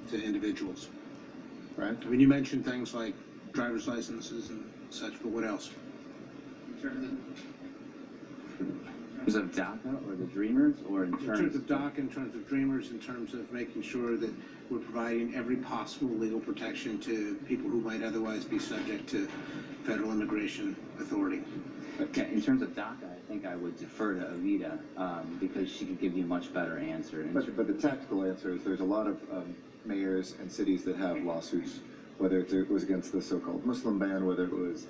to individuals. Right. I mean, you mentioned things like driver's licenses and such, but what else? In terms of DACA or the Dreamers, or in terms of DACA, in terms of Dreamers, in terms of making sure that we're providing every possible legal protection to people who might otherwise be subject to federal immigration authority. Okay, in terms of DACA, I think I would defer to Avita because she could give you a much better answer. But the tactical answer is there's a lot of mayors and cities that have lawsuits, whether it was against the so-called Muslim ban, whether it was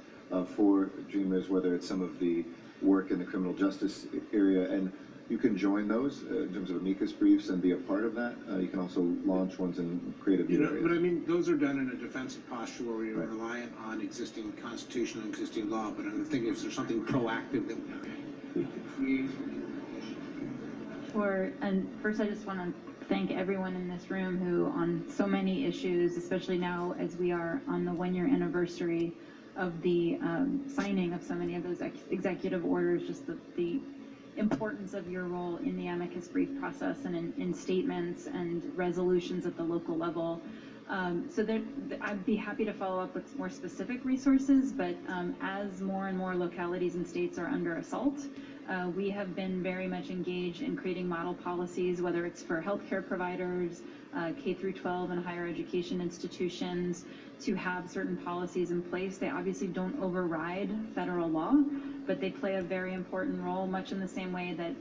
for Dreamers, whether it's some of the work in the criminal justice area, and you can join those in terms of amicus briefs and be a part of that. You can also launch ones in creative areas. But I mean, those are done in a defensive posture where you're reliant on existing constitution and existing law, but I'm thinking if there's something proactive that Sure, and first I just want to thank everyone in this room who on so many issues, especially now as we are on the 1-year anniversary of the signing of so many of those executive orders, just the importance of your role in the amicus brief process and in statements and resolutions at the local level. So I'd be happy to follow up with more specific resources, but as more and more localities and states are under assault, we have been very much engaged in creating model policies, whether it's for healthcare providers, K through 12 and higher education institutions, to have certain policies in place. They obviously don't override federal law, but they play a very important role, much in the same way that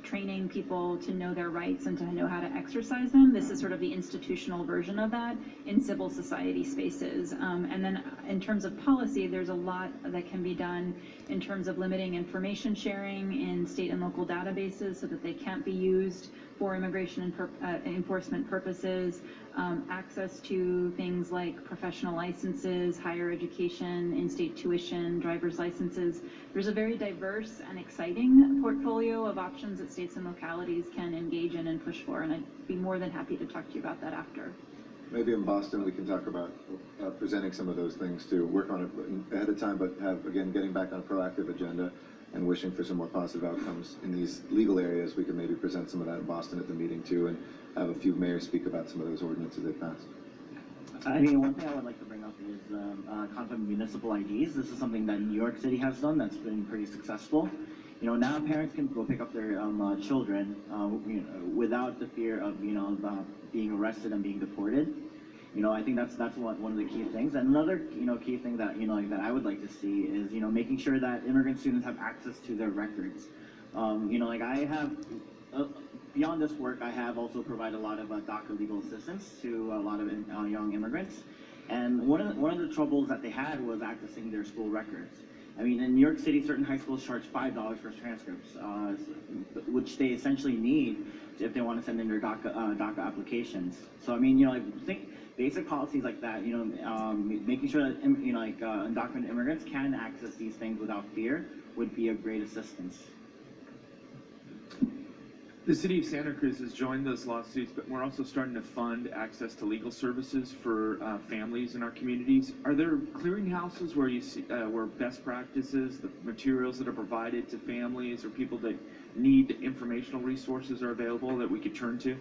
training people to know their rights and to know how to exercise them. This is sort of the institutional version of that in civil society spaces. And then in terms of policy, there's a lot that can be done in terms of limiting information sharing in state and local databases so that they can't be used for immigration and enforcement purposes, access to things like professional licenses, higher education, in-state tuition, driver's licenses. There's a very diverse and exciting portfolio of options that states and localities can engage in and push for, and I'd be more than happy to talk to you about that after. Maybe in Boston we can talk about presenting some of those things to work on it ahead of time, but have, again, getting back on a proactive agenda and wishing for some more positive outcomes in these legal areas. We could maybe present some of that in Boston at the meeting too, and have a few mayors speak about some of those ordinances they passed. I mean, one thing I would like to bring up is concept of municipal IDs. This is something that New York City has done that's been pretty successful. You know, now parents can go pick up their children without the fear of being arrested and being deported. You know, I think that's one of the key things. And another key thing that that I would like to see is making sure that immigrant students have access to their records. I have. Beyond this work, I have also provided a lot of DACA legal assistance to a lot of young immigrants. And one of the troubles that they had was accessing their school records. I mean, in New York City, certain high schools charge $5 for transcripts, which they essentially need if they want to send in their DACA applications. So I mean, I think basic policies like that, making sure that undocumented immigrants can access these things without fear would be a great assistance. The city of Santa Cruz has joined those lawsuits, but we're also starting to fund access to legal services for families in our communities. Are there clearinghouses where you see where best practices, the materials that are provided to families or people that need informational resources are available that we could turn to?